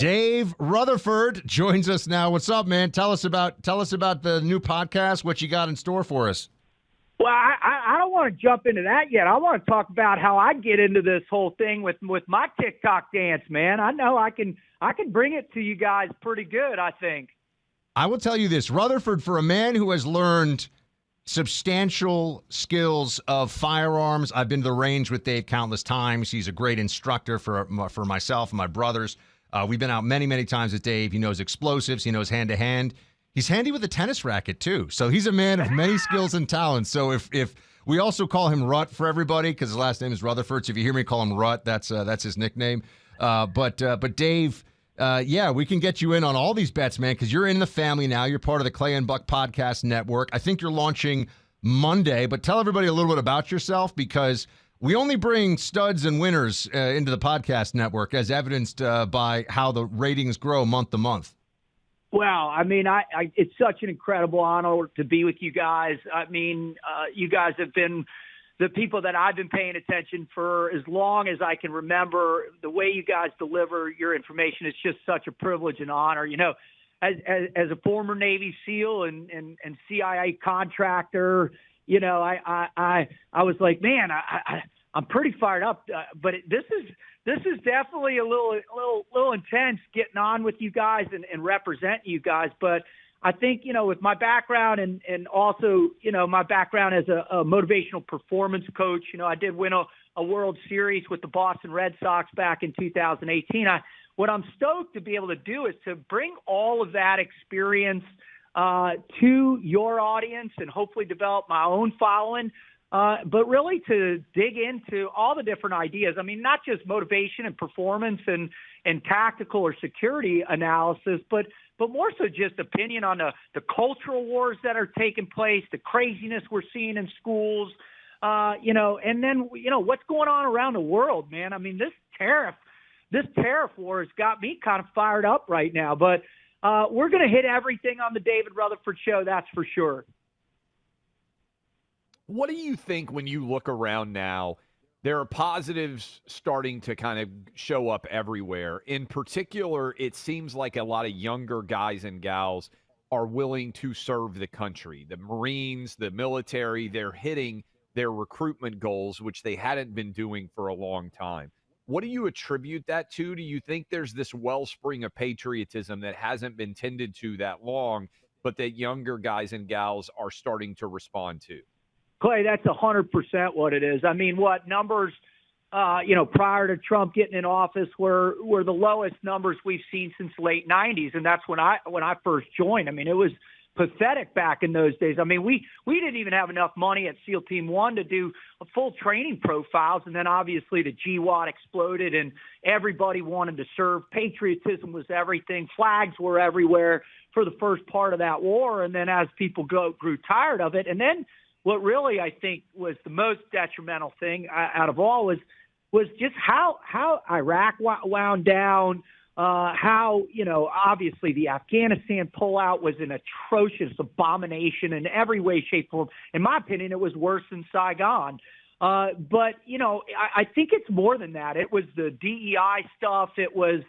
Dave Rutherford joins us now. What's up, man? Tell us about the new podcast, what you got in store for us. Well, I don't want to jump into that yet. I want to talk about how I get into this whole thing with my TikTok dance, man. I know I can bring it to you guys pretty good, I think. I will tell you this, Rutherford, for a man who has learned substantial skills of firearms, I've been to the range with Dave countless times. He's a great instructor for myself and my brothers. We've been out many, many times with Dave. He knows explosives. He knows hand-to-hand. He's handy with a tennis racket, too. So he's a man of many skills and talents. So if we also call him Rut for everybody, because his last name is Rutherford. So if you hear me call him Rut, that's his nickname. But Dave, we can get you in on all these bets, man, because you're in the family now. You're part of the Clay and Buck Podcast Network. I think you're launching Monday. But tell everybody a little bit about yourself, because we only bring studs and winners into the podcast network, as evidenced by how the ratings grow month to month. Well, I mean, it's such an incredible honor to be with you guys. I mean, you guys have been the people that I've been paying attention for as long as I can remember. The way you guys deliver your information is just such a privilege and honor. You know, as a former Navy SEAL and CIA contractor, you know, I was like, man, I'm pretty fired up. But this is definitely a little intense getting on with you guys and representing you guys. But I think, you know, with my background and also, you know, my background as a motivational performance coach, you know, I did win a World Series with the Boston Red Sox back in 2018. What I'm stoked to be able to do is to bring all of that experience to your audience and hopefully develop my own following. But really to dig into all the different ideas. I mean, not just motivation and performance and tactical or security analysis, but more so just opinion on the cultural wars that are taking place, the craziness we're seeing in schools, you know, and then, you know, what's going on around the world, man. I mean, this tariff war has got me kind of fired up right now. But we're going to hit everything on the David Rutherford Show, that's for sure. What do you think when you look around now? There are positives starting to kind of show up everywhere. In particular, it seems like a lot of younger guys and gals are willing to serve the country. The Marines, the military, they're hitting their recruitment goals, which they hadn't been doing for a long time. What do you attribute that to? Do you think there's this wellspring of patriotism that hasn't been tended to that long, but that younger guys and gals are starting to respond to? Clay, that's 100% what it is. I mean, what numbers, you know, prior to Trump getting in office were the lowest numbers we've seen since the late 90s. And that's when I first joined. I mean, it was pathetic back in those days. I mean, we didn't even have enough money at SEAL Team 1 to do full training profiles. And then obviously the GWAT exploded and everybody wanted to serve. Patriotism was everything. Flags were everywhere for the first part of that war. And then as people grew tired of it, and then what really I think was the most detrimental thing out of all was just how Iraq wound down, how, you know, obviously the Afghanistan pullout was an atrocious abomination in every way, shape, form. In my opinion, it was worse than Saigon. But, you know, I think it's more than that. It was the DEI stuff. It was,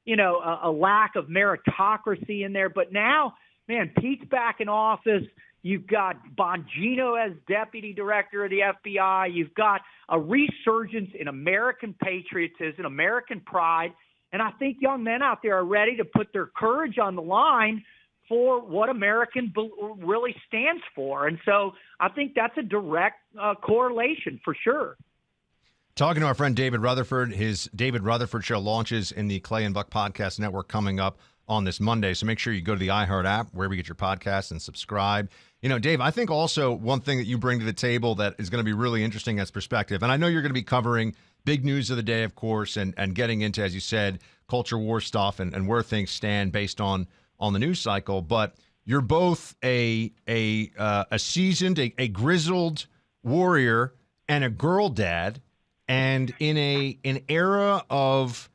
you know, a lack of meritocracy in there. But now, man, Pete's back in office. You've got Bongino as deputy director of the FBI. You've got a resurgence in American patriotism, American pride. And I think young men out there are ready to put their courage on the line for what American really stands for. And so I think that's a direct correlation for sure. Talking to our friend David Rutherford, his David Rutherford Show launches in the Clay and Buck Podcast Network coming up on this Monday. So make sure you go to the iHeart app, wherever you get your podcasts, and subscribe. You know, Dave, I think also one thing that you bring to the table that is going to be really interesting as perspective, and I know you're going to be covering big news of the day, of course, and getting into, as you said, culture war stuff and where things stand based on the news cycle. But you're both a seasoned, a grizzled warrior and a girl dad, and in an era of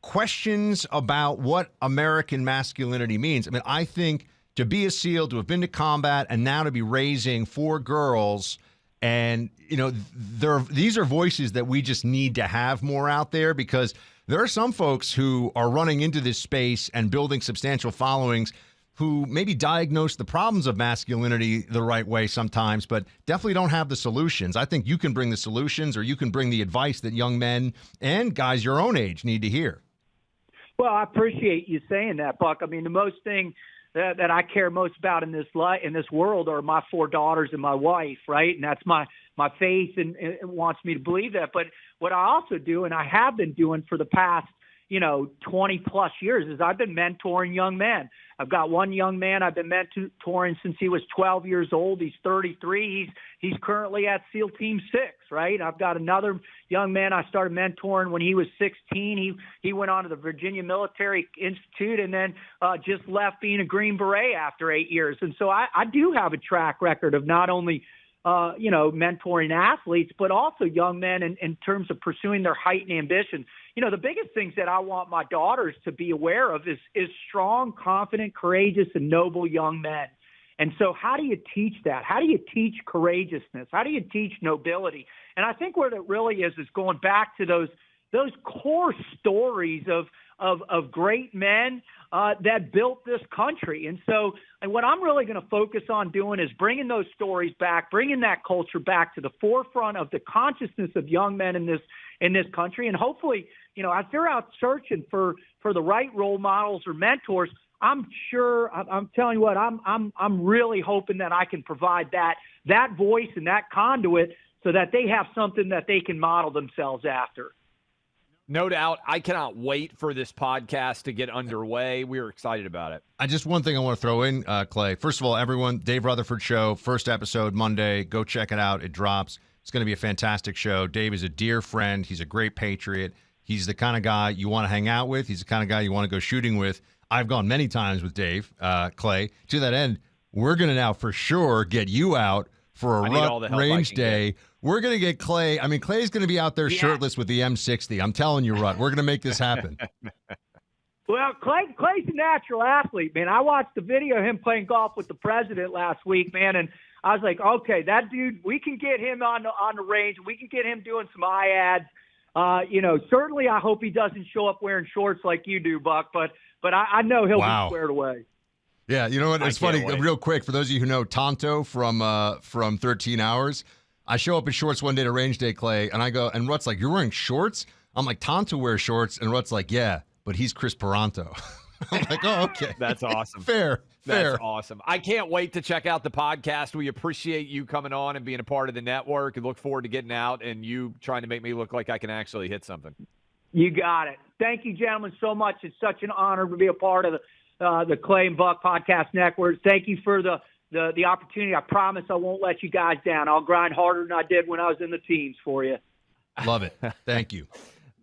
questions about what American masculinity means. I mean, I think to be a SEAL, to have been to combat, and now to be raising 4 girls, and, you know, these are voices that we just need to have more out there, because There are some folks who are running into this space and building substantial followings who maybe diagnose the problems of masculinity the right way sometimes, but definitely don't have the solutions. I think you can bring the solutions, or you can bring the advice that young men and guys your own age need to hear. Well, I appreciate you saying that, Buck. I mean, the most thing that I care most about in this world are my 4 daughters and my wife, right? And that's my faith, and it wants me to believe that. But what I also do, and I have been doing for the past 20 plus years, is I've been mentoring young men. I've got one young man I've been mentoring since he was 12 years old. He's 33. He's currently at SEAL Team 6, right? I've got another young man I started mentoring when he was 16. He went on to the Virginia Military Institute and then just left being a Green Beret after 8 years. And so I do have a track record of not only mentoring athletes, but also young men in terms of pursuing their heightened ambition. The biggest things that I want my daughters to be aware of is strong, confident, courageous, and noble young men. And so how do you teach that? How do you teach courageousness? How do you teach nobility? And I think what it really is going back to those core stories of great men that built this country. And so what I'm really going to focus on doing is bringing those stories back, bringing that culture back to the forefront of the consciousness of young men in this country. And hopefully, as they're out searching for the right role models or mentors, I'm telling you what, I'm really hoping that I can provide that voice and that conduit so that they have something that they can model themselves after. No doubt. I cannot wait for this podcast to get underway. We're excited about it. One thing I want to throw in, Clay. First of all, everyone, Dave Rutherford Show, first episode Monday. Go check it out. It drops. It's going to be a fantastic show. Dave is a dear friend. He's a great patriot. He's the kind of guy you want to hang out with. He's the kind of guy you want to go shooting with. I've gone many times with Dave, Clay. To that end, we're going to now for sure get you out for a range day. We're going to get Clay. I mean, Clay's going to be out there shirtless with the M60. I'm telling you, Rut, we're going to make this happen. Well, Clay's a natural athlete, man. I watched the video of him playing golf with the president last week, man, and I was like, okay, that dude, we can get him on the range. We can get him doing some eye ads. Certainly I hope he doesn't show up wearing shorts like you do, Buck, but I know he'll be squared away. Yeah, you know what? It's funny, real quick, for those of you who know Tonto from 13 Hours, I show up in shorts one day to range day, Clay, and I go, and Rut's like, you're wearing shorts? I'm like, Tonto wears shorts, and Rut's like, yeah, but he's Chris Peranto. I'm like, oh, okay. That's awesome. Fair. That's awesome. I can't wait to check out the podcast. We appreciate you coming on and being a part of the network, and look forward to getting out and you trying to make me look like I can actually hit something. You got it. Thank you, gentlemen, so much. It's such an honor to be a part of the Clay and Buck Podcast Network. Thank you for the opportunity. I promise I won't let you guys down. I'll grind harder than I did when I was in the teams for you. Love it. Thank you.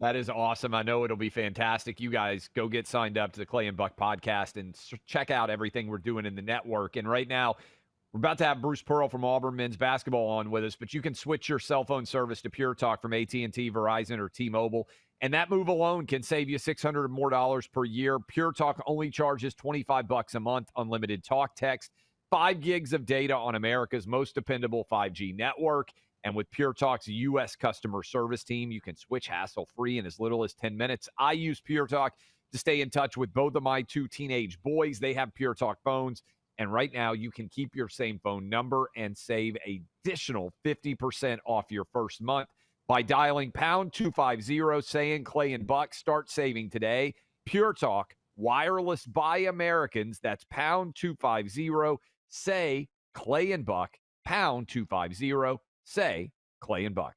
That is awesome. I know it'll be fantastic. You guys go get signed up to the Clay and Buck Podcast and check out everything we're doing in the network. And right now, we're about to have Bruce Pearl from Auburn men's basketball on with us, but you can switch your cell phone service to Pure Talk from AT&T, Verizon, or T-Mobile. And that move alone can save you $600 or more per year. Pure Talk only charges $25 a month, unlimited talk, text, 5 gigs of data on America's most dependable 5G network. And with Pure Talk's U.S. customer service team, you can switch hassle-free in as little as 10 minutes. I use Pure Talk to stay in touch with both of my 2 teenage boys. They have Pure Talk phones. And right now, you can keep your same phone number and save an additional 50% off your first month by dialing pound 250, saying Clay and Buck. Start saving today. Pure Talk, wireless by Americans. That's pound 250, say Clay and Buck, pound 250, say Clay and Buck.